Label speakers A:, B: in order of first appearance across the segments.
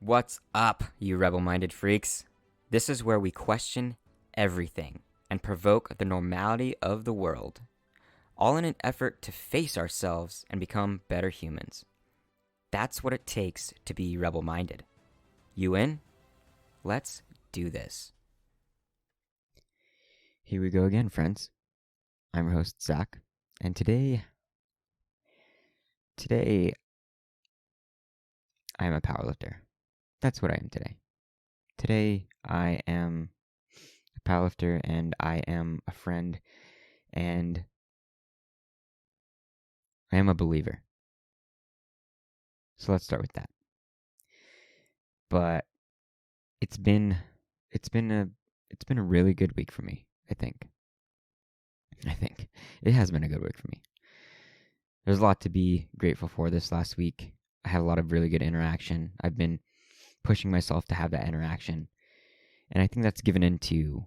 A: What's up, you rebel-minded freaks? This is where we question everything and provoke the normality of the world, all in an effort to face ourselves and become better humans. That's what it takes to be rebel-minded. You in? Let's do this. Here we go again, friends. I'm your host, Zach, and today I am a powerlifter. That's what I am today. Today, I am a powerlifter, and I am a friend, and I am a believer. So let's start with that. But it's been a really good week for me, I think it has been a good week for me. There's a lot to be grateful for this last week. I had a lot of really good interaction. I've been pushing myself to have that interaction, and I think that's given into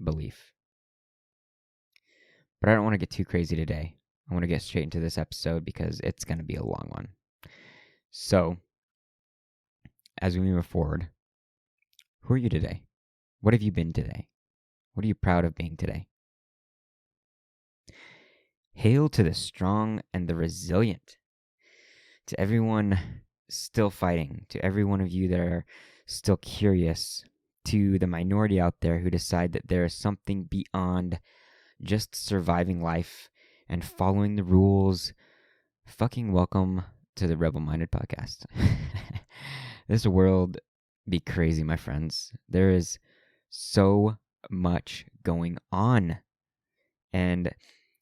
A: belief. But I don't want to get too crazy today. I want to get straight into this episode because it's going to be a long one. So, as we move forward, who are you today? What have you been today? What are you proud of being today? Hail to the strong and the resilient. To everyone still fighting, to every one of you that are still curious, to the minority out there who decide that there is something beyond just surviving life and following the rules, fucking welcome to the Rebel Minded Podcast. This world be crazy, my friends. There is so much going on. And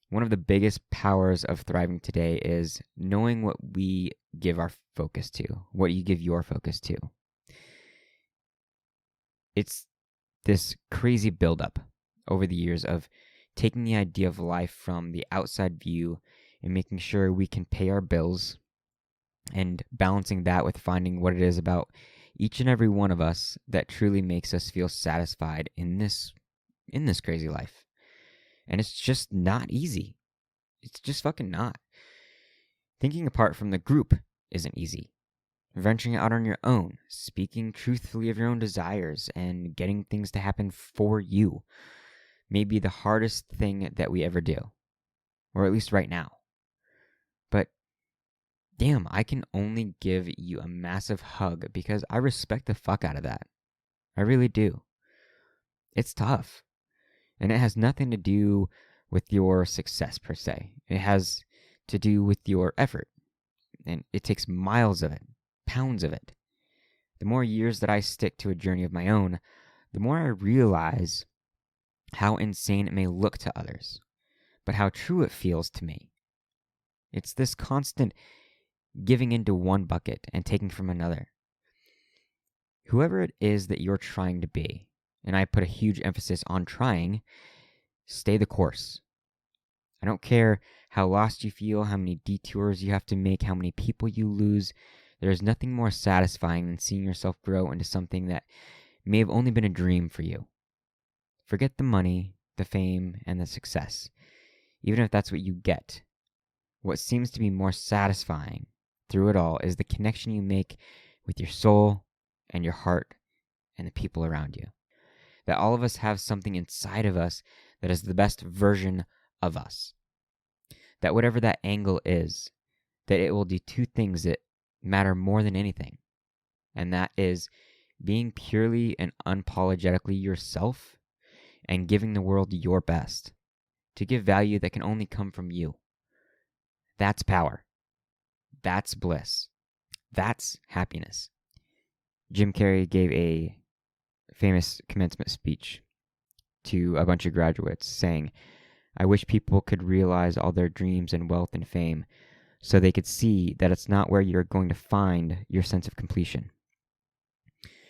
A: one of the biggest powers of thriving today is knowing what we give our focus to, what you give your focus to. It's this crazy buildup over the years of taking the idea of life from the outside view and making sure we can pay our bills and balancing that with finding what it is about each and every one of us that truly makes us feel satisfied in this crazy life. And it's just not easy. It's just fucking not. Thinking apart from the group isn't easy. Venturing out on your own, speaking truthfully of your own desires, and getting things to happen for you may be the hardest thing that we ever do. Or at least right now. But damn, I can only give you a massive hug because I respect the fuck out of that. I really do. It's tough. And it has nothing to do with your success per se. It has to do with your effort. And it takes miles of it, pounds of it. The more years that I stick to a journey of my own, the more I realize how insane it may look to others, but how true it feels to me. It's this constant giving into one bucket and taking from another. Whoever it is that you're trying to be, and I put a huge emphasis on trying, stay the course. I don't care how lost you feel, how many detours you have to make, how many people you lose. There is nothing more satisfying than seeing yourself grow into something that may have only been a dream for you. Forget the money, the fame, and the success. Even if that's what you get, what seems to be more satisfying through it all is the connection you make with your soul and your heart and the people around you. That all of us have something inside of us that is the best version of us. That whatever that angle is, that it will do two things that matter more than anything. And that is being purely and unapologetically yourself and giving the world your best. To give value that can only come from you. That's power. That's bliss. That's happiness. Jim Carrey gave a famous commencement speech to a bunch of graduates saying, "I wish people could realize all their dreams and wealth and fame so they could see that it's not where you're going to find your sense of completion."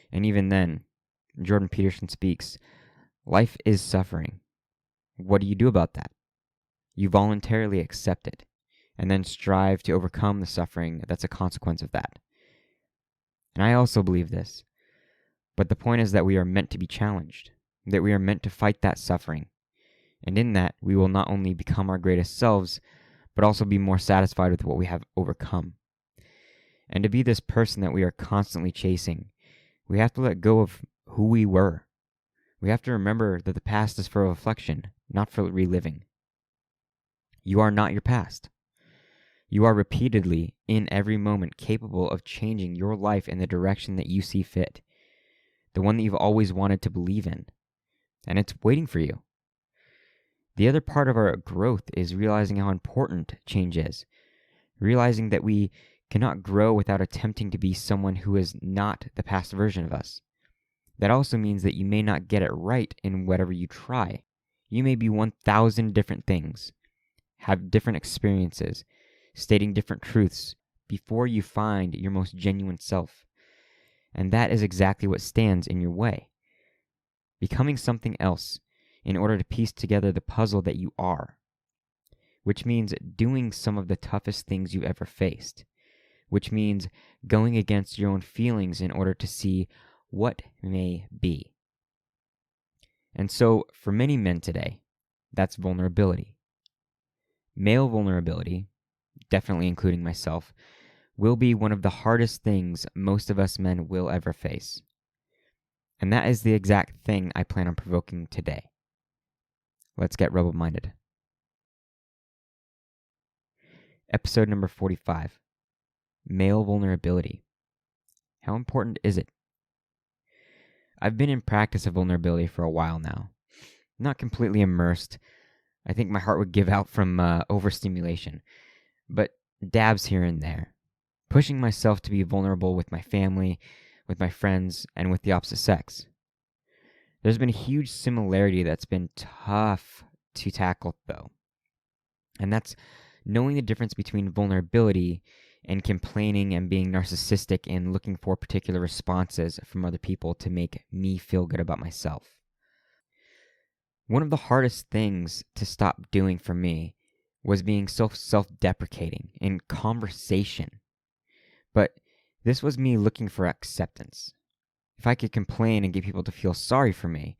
A: And even then, Jordan Peterson speaks, life is suffering. What do you do about that? You voluntarily accept it and then strive to overcome the suffering that's a consequence of that. And I also believe this. But the point is that we are meant to be challenged, that we are meant to fight that suffering. And in that, we will not only become our greatest selves, but also be more satisfied with what we have overcome. And to be this person that we are constantly chasing We have to let go of who we were. We have to remember that the past is for reflection, not for reliving. You are not your past. You are repeatedly, in every moment, capable of changing your life in the direction that you see fit, the one that you've always wanted to believe in, and it's waiting for you. The other part of our growth is realizing how important change is, realizing that we cannot grow without attempting to be someone who is not the past version of us. That also means that you may not get it right in whatever you try. You may be 1,000 different things, have different experiences, stating different truths before you find your most genuine self. And that is exactly what stands in your way. Becoming something else in order to piece together the puzzle that you are, which means doing some of the toughest things you've ever faced, which means going against your own feelings in order to see what may be. And so, for many men today, that's vulnerability. Male vulnerability, definitely including myself, will be one of the hardest things most of us men will ever face. And that is the exact thing I plan on provoking today. Let's get rebel-minded. Episode number 45. Male vulnerability. How important is it? I've been in practice of vulnerability for a while now. Not completely immersed. I think my heart would give out from overstimulation. But dabs here and there. Pushing myself to be vulnerable with my family, with my friends, and with the opposite sex. There's been a huge similarity that's been tough to tackle, though. And that's knowing the difference between vulnerability and complaining and being narcissistic and looking for particular responses from other people to make me feel good about myself. One of the hardest things to stop doing for me was being so self-deprecating in conversation. But this was me looking for acceptance. If I could complain and get people to feel sorry for me,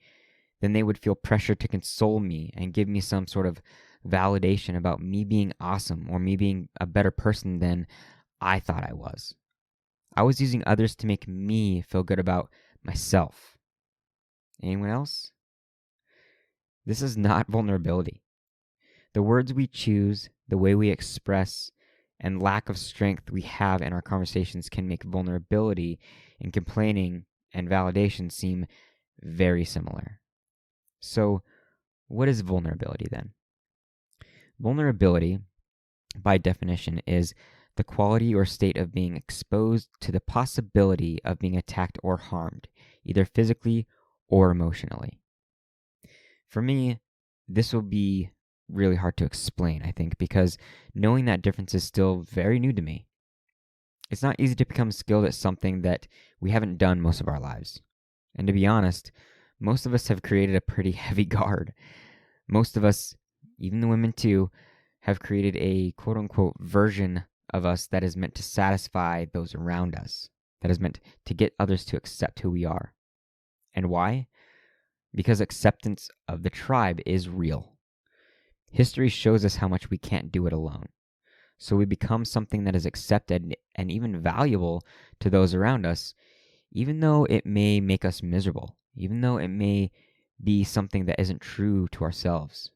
A: then they would feel pressure to console me and give me some sort of validation about me being awesome or me being a better person than I thought I was. I was using others to make me feel good about myself. Anyone else? This is not vulnerability. The words we choose, the way we express, and lack of strength we have in our conversations can make vulnerability and complaining and validation seem very similar. So, what is vulnerability then? Vulnerability, by definition, is the quality or state of being exposed to the possibility of being attacked or harmed, either physically or emotionally. For me, this will be really hard to explain, I think, because knowing that difference is still very new to me. It's not easy to become skilled at something that we haven't done most of our lives. And to be honest, most of us have created a pretty heavy guard. Most of us, even the women too, have created a quote-unquote version of us that is meant to satisfy those around us, that is meant to get others to accept who we are. And why? Because acceptance of the tribe is real. History shows us how much we can't do it alone. So we become something that is accepted and even valuable to those around us, even though it may make us miserable, even though it may be something that isn't true to ourselves.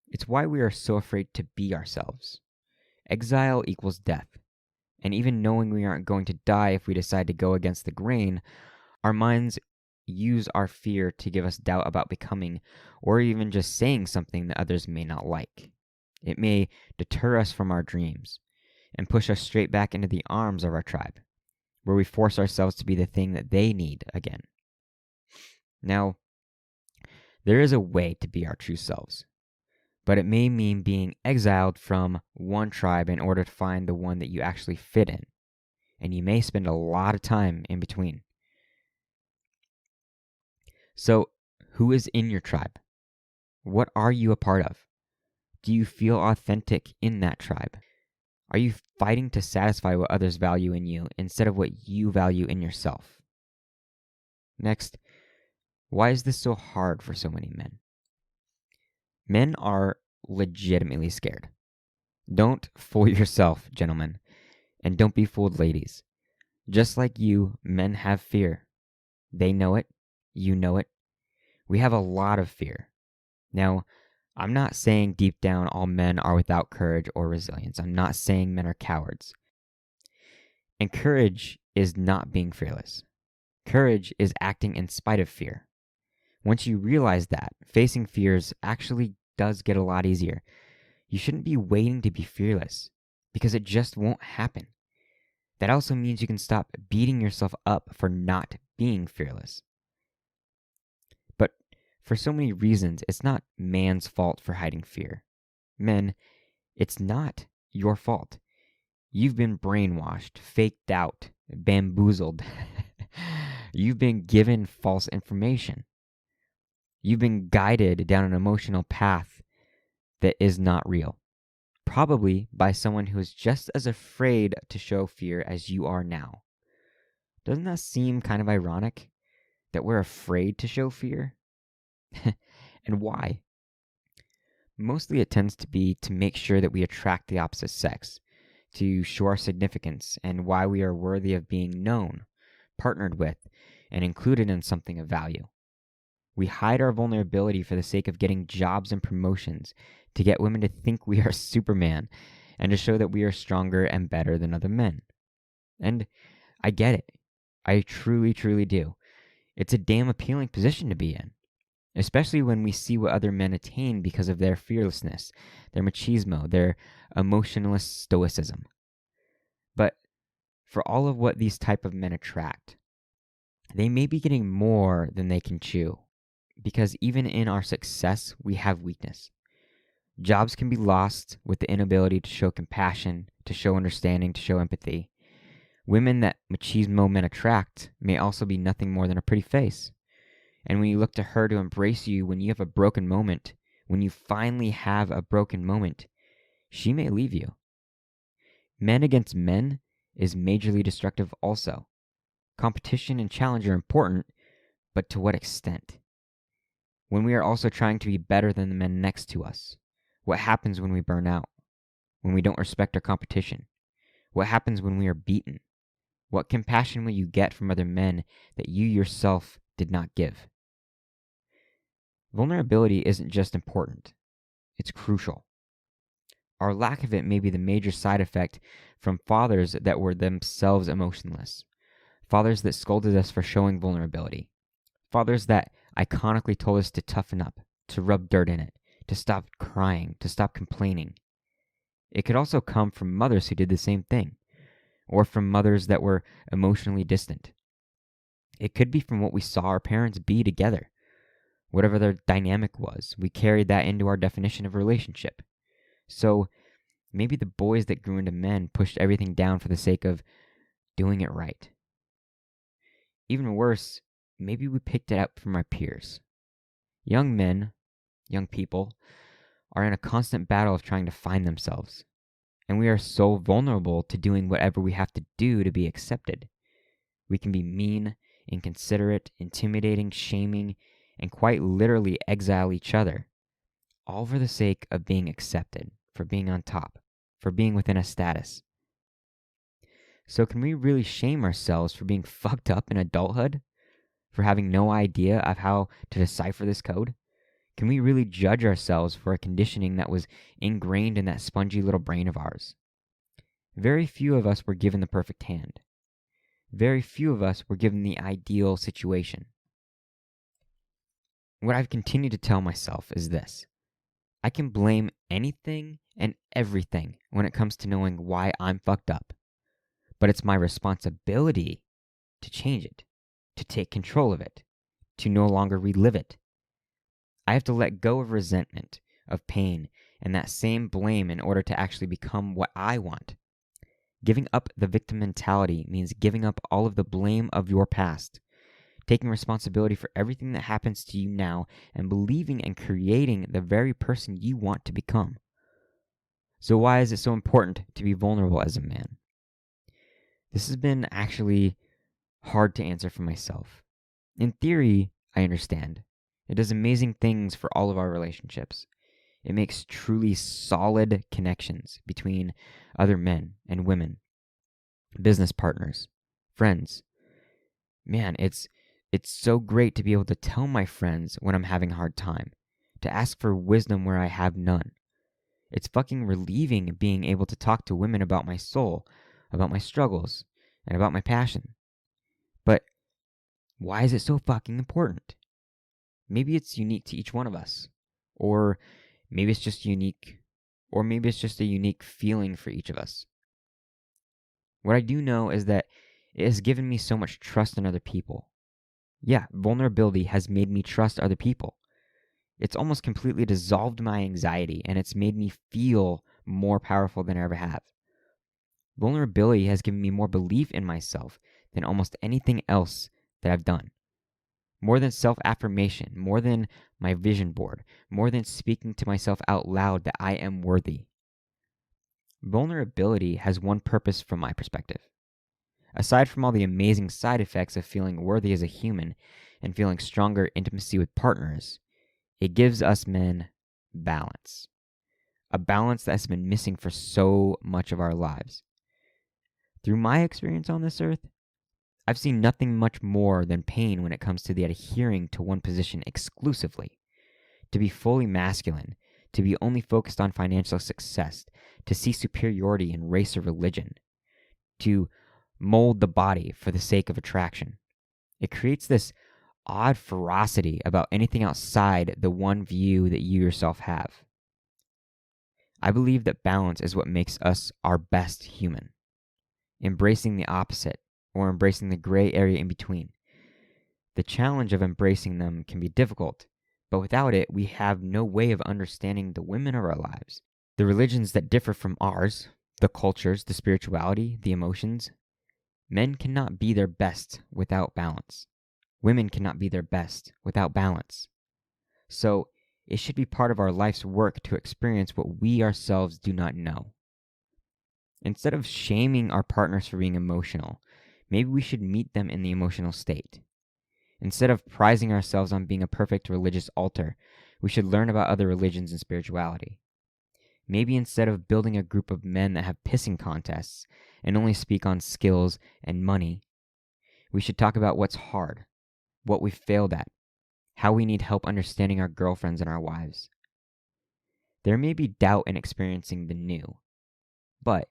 A: It's why we are so afraid to be ourselves. Exile equals death. And even knowing we aren't going to die if we decide to go against the grain, our minds use our fear to give us doubt about becoming or even just saying something that others may not like. It may deter us from our dreams and push us straight back into the arms of our tribe, where we force ourselves to be the thing that they need again. Now, there is a way to be our true selves, but it may mean being exiled from one tribe in order to find the one that you actually fit in, and you may spend a lot of time in between. So, who is in your tribe? What are you a part of? Do you feel authentic in that tribe? Are you fighting to satisfy what others value in you instead of what you value in yourself? Next, why is this so hard for so many men? Men are legitimately scared. Don't fool yourself, gentlemen, and don't be fooled, ladies. Just like you, men have fear. They know it. You know it. We have a lot of fear. Now, I'm not saying deep down all men are without courage or resilience. I'm not saying men are cowards. And courage is not being fearless. Courage is acting in spite of fear. Once you realize that, facing fears actually does get a lot easier. You shouldn't be waiting to be fearless because it just won't happen. That also means you can stop beating yourself up for not being fearless. But for so many reasons, it's not man's fault for hiding fear. Men, it's not your fault. You've been brainwashed, faked out, bamboozled. You've been given false information. You've been guided down an emotional path that is not real. Probably by someone who is just as afraid to show fear as you are now. Doesn't that seem kind of ironic? That we're afraid to show fear? And why? Mostly it tends to be to make sure that we attract the opposite sex, to show our significance and why we are worthy of being known, partnered with, and included in something of value. We hide our vulnerability for the sake of getting jobs and promotions, to get women to think we are Superman, and to show that we are stronger and better than other men. And I get it. I truly, truly do. It's a damn appealing position to be in, especially when we see what other men attain because of their fearlessness, their machismo, their emotionless stoicism. But for all of what these type of men attract, they may be getting more than they can chew, because even in our success, we have weakness. Jobs can be lost with the inability to show compassion, to show understanding, to show empathy. Women that machismo men attract may also be nothing more than a pretty face. And when you look to her to embrace you when you have a broken moment, when you finally have a broken moment, she may leave you. Men against men is majorly destructive also. Competition and challenge are important, but to what extent? When we are also trying to be better than the men next to us, what happens when we burn out? When we don't respect our competition? What happens when we are beaten? What compassion will you get from other men that you yourself did not give? Vulnerability isn't just important, it's crucial. Our lack of it may be the major side effect from fathers that were themselves emotionless, fathers that scolded us for showing vulnerability, fathers that iconically told us to toughen up, to rub dirt in it, to stop crying, to stop complaining. It could also come from mothers who did the same thing, or from mothers that were emotionally distant. It could be from what we saw our parents be together. Whatever their dynamic was, we carried that into our definition of relationship. So maybe the boys that grew into men pushed everything down for the sake of doing it right. Even worse, maybe we picked it up from our peers. Young men, young people, are in a constant battle of trying to find themselves. And we are so vulnerable to doing whatever we have to do to be accepted. We can be mean, inconsiderate, intimidating, shaming, and quite literally exile each other, all for the sake of being accepted, for being on top, for being within a status. So can we really shame ourselves for being fucked up in adulthood? For having no idea of how to decipher this code? Can we really judge ourselves for a conditioning that was ingrained in that spongy little brain of ours? Very few of us were given the perfect hand. Very few of us were given the ideal situation. What I've continued to tell myself is this: I can blame anything and everything when it comes to knowing why I'm fucked up. But it's my responsibility to change it, to take control of it, to no longer relive it. I have to let go of resentment, of pain, and that same blame in order to actually become what I want. Giving up the victim mentality means giving up all of the blame of your past, taking responsibility for everything that happens to you now, and believing and creating the very person you want to become. So why is it so important to be vulnerable as a man? This has been actually hard to answer for myself. In theory, I understand. It does amazing things for all of our relationships. It makes truly solid connections between other men and women, business partners, friends. Man, it's It's so great to be able to tell my friends when I'm having a hard time, to ask for wisdom where I have none. It's fucking relieving being able to talk to women about my soul, about my struggles, and about my passion. But why is it so fucking important? Maybe it's unique to each one of us. Or maybe it's just unique, or maybe it's just a unique feeling for each of us. What I do know is that it has given me so much trust in other people. Yeah, vulnerability has made me trust other people. It's almost completely dissolved my anxiety, and it's made me feel more powerful than I ever have. Vulnerability has given me more belief in myself than almost anything else that I've done. More than self-affirmation, more than my vision board, more than speaking to myself out loud that I am worthy. Vulnerability has one purpose from my perspective. Aside from all the amazing side effects of feeling worthy as a human and feeling stronger intimacy with partners, it gives us men balance. A balance that has been missing for so much of our lives. Through my experience on this earth, I've seen nothing much more than pain when it comes to the adhering to one position exclusively. To be fully masculine, to be only focused on financial success, to see superiority in race or religion, to mold the body for the sake of attraction. It creates this odd ferocity about anything outside the one view that you yourself have. I believe that balance is what makes us our best human. Embracing the opposite, or embracing the gray area in between. The challenge of embracing them can be difficult, but without it, we have no way of understanding the women of our lives. The religions that differ from ours, the cultures, the spirituality, the emotions. Men cannot be their best without balance. Women cannot be their best without balance. So, it should be part of our life's work to experience what we ourselves do not know. Instead of shaming our partners for being emotional, maybe we should meet them in the emotional state. Instead of prizing ourselves on being a perfect religious altar, we should learn about other religions and spirituality. Maybe instead of building a group of men that have pissing contests and only speak on skills and money, we should talk about what's hard, what we've failed at, how we need help understanding our girlfriends and our wives. There may be doubt in experiencing the new, but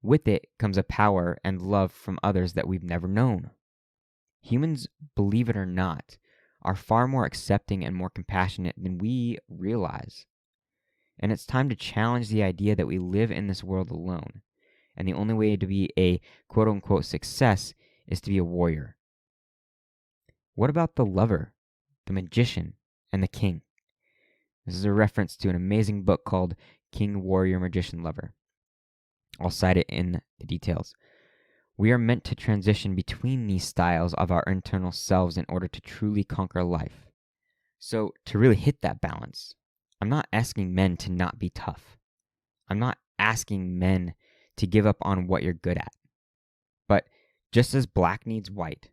A: with it comes a power and love from others that we've never known. Humans, believe it or not, are far more accepting and more compassionate than we realize. And it's time to challenge the idea that we live in this world alone, and the only way to be a quote-unquote success is to be a warrior. What about the lover, the magician, and the king? This is a reference to an amazing book called King, Warrior, Magician, Lover. I'll cite it in the details. We are meant to transition between these styles of our internal selves in order to truly conquer life. So, to really hit that balance, I'm not asking men to not be tough. I'm not asking men to give up on what you're good at. But just as black needs white,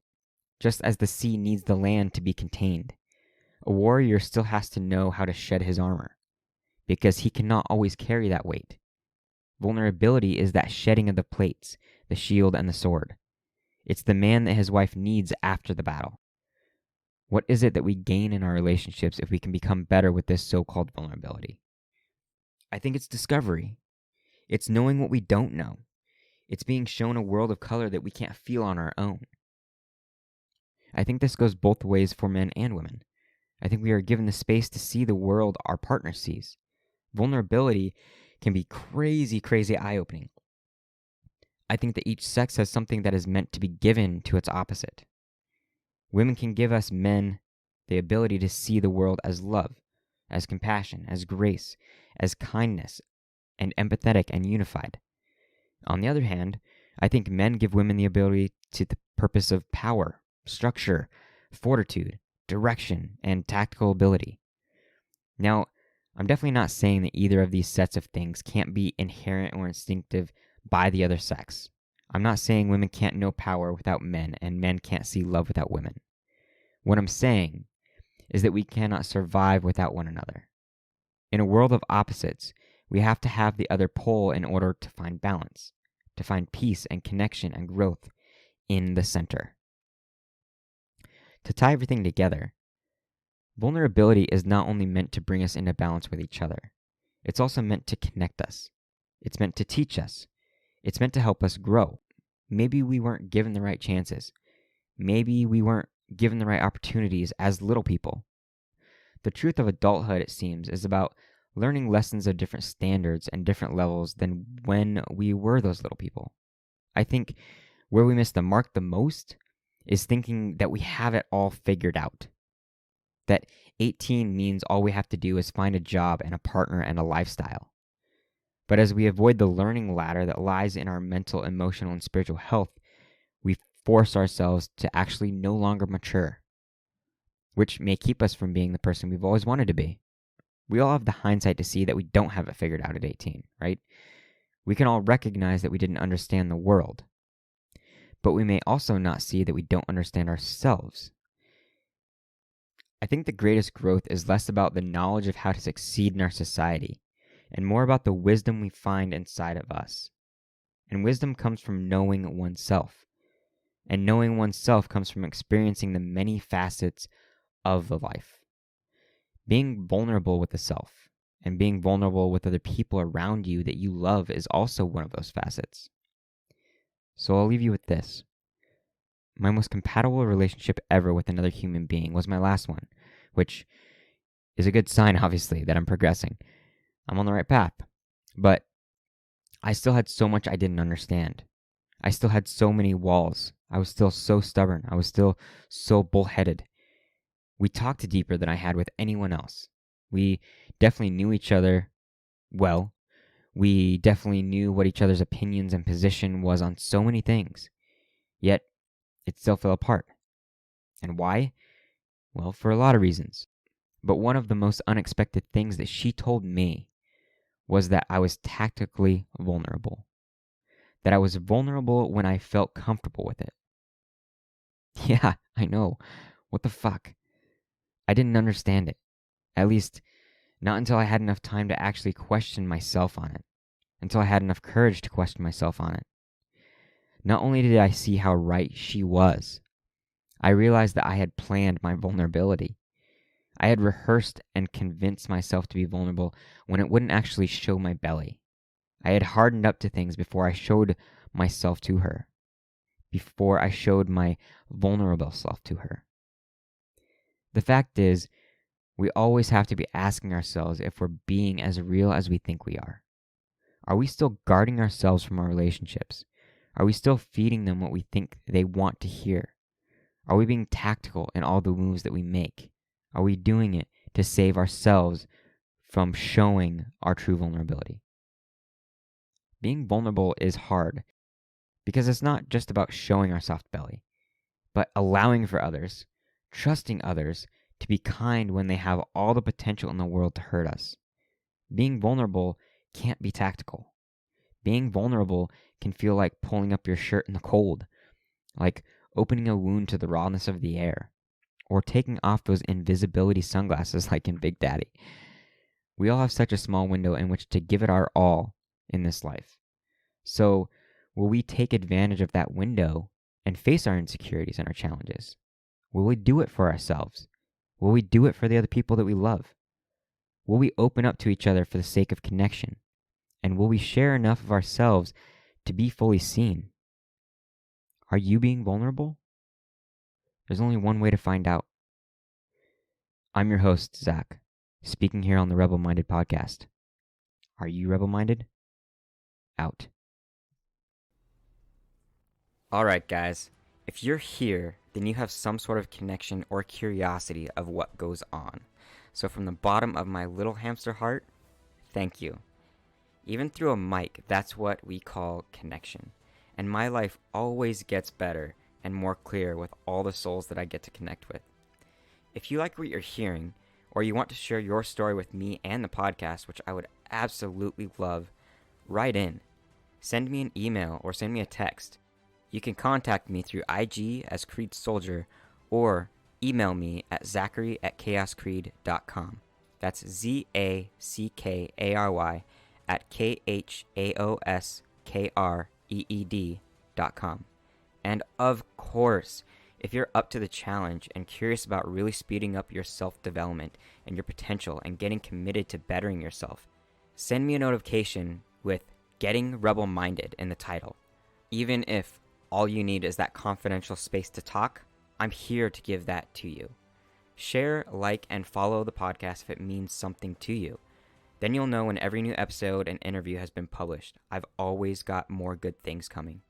A: just as the sea needs the land to be contained, a warrior still has to know how to shed his armor, because he cannot always carry that weight. Vulnerability is that shedding of the plates, the shield, and the sword. It's the man that his wife needs after the battle. What is it that we gain in our relationships if we can become better with this so-called vulnerability? I think it's discovery. It's knowing what we don't know. It's being shown a world of color that we can't feel on our own. I think this goes both ways for men and women. I think we are given the space to see the world our partner sees. Vulnerability can be crazy eye-opening. I think that each sex has something that is meant to be given to its opposite. Women can give us men the ability to see the world as love, as compassion, as grace, as kindness, and empathetic and unified. On the other hand, I think men give women the ability to the purpose of power, structure, fortitude, direction, and tactical ability. Now, I'm definitely not saying that either of these sets of things can't be inherent or instinctive by the other sex. I'm not saying women can't know power without men and men can't see love without women. What I'm saying is that we cannot survive without one another. In a world of opposites, we have to have the other pole in order to find balance, to find peace and connection and growth in the center. To tie everything together, vulnerability is not only meant to bring us into balance with each other, it's also meant to connect us. It's meant to teach us. It's meant to help us grow. Maybe we weren't given the right chances. Maybe we weren't given the right opportunities as little people. The truth of adulthood, it seems, is about learning lessons of different standards and different levels than when we were those little people. I think where we miss the mark the most is thinking that we have it all figured out. That 18 means all we have to do is find a job and a partner and a lifestyle. But as we avoid the learning ladder that lies in our mental, emotional, and spiritual health, we force ourselves to actually no longer mature, which may keep us from being the person we've always wanted to be. We all have the hindsight to see that we don't have it figured out at 18, right? We can all recognize that we didn't understand the world, but we may also not see that we don't understand ourselves. I think the greatest growth is less about the knowledge of how to succeed in our society and more about the wisdom we find inside of us. And wisdom comes from knowing oneself. And knowing oneself comes from experiencing the many facets of the life. Being vulnerable with the self and being vulnerable with other people around you that you love is also one of those facets. So I'll leave you with this. My most compatible relationship ever with another human being was my last one, which is a good sign, obviously, that I'm progressing. I'm on the right path. But I still had so much I didn't understand. I still had so many walls. I was still so stubborn. I was still so bullheaded. We talked deeper than I had with anyone else. We definitely knew each other well. We definitely knew what each other's opinions and position was on so many things. Yet, it still fell apart. And why? Well, for a lot of reasons. But one of the most unexpected things that she told me was that I was tactically vulnerable. That I was vulnerable when I felt comfortable with it. Yeah, I know. What the fuck? I didn't understand it. At least, not until I had enough time to actually question myself on it. Until I had enough courage to question myself on it. Not only did I see how right she was, I realized that I had planned my vulnerability. I had rehearsed and convinced myself to be vulnerable when it wouldn't actually show my belly. I had hardened up to things before I showed myself to her. Before I showed my vulnerable self to her. The fact is, we always have to be asking ourselves if we're being as real as we think we are. Are we still guarding ourselves from our relationships? Are we still feeding them what we think they want to hear? Are we being tactical in all the moves that we make? Are we doing it to save ourselves from showing our true vulnerability? Being vulnerable is hard because it's not just about showing our soft belly, but allowing for others, trusting others to be kind when they have all the potential in the world to hurt us. Being vulnerable can't be tactical. Being vulnerable can feel like pulling up your shirt in the cold, like opening a wound to the rawness of the air, or taking off those invisibility sunglasses like in Big Daddy. We all have such a small window in which to give it our all in this life. So, will we take advantage of that window and face our insecurities and our challenges? Will we do it for ourselves? Will we do it for the other people that we love? Will we open up to each other for the sake of connection? And will we share enough of ourselves to be fully seen? Are you being vulnerable? There's only one way to find out. I'm your host, Zach, speaking here on the Rebel Minded podcast. Are you rebel minded? Out. All right, guys. If you're here, then you have some sort of connection or curiosity of what goes on. So from the bottom of my little hamster heart, thank you. Even through a mic, that's what we call connection. And my life always gets better and more clear with all the souls that I get to connect with. If you like what you're hearing, or you want to share your story with me and the podcast, which I would absolutely love, write in. Send me an email or send me a text. You can contact me through IG as Creed Soldier or email me at zachary@chaoscreed.com. That's ZACKARY at KHAOSKREED.com. And of course, If you're up to the challenge and curious about really speeding up your self-development and your potential and getting committed to bettering yourself, send me a notification with Getting Rebel-Minded in the title. Even if all you need is that confidential space to talk, I'm here to give that to you. Share, like, and follow the podcast if it means something to you. Then you'll know when every new episode and interview has been published. I've always got more good things coming.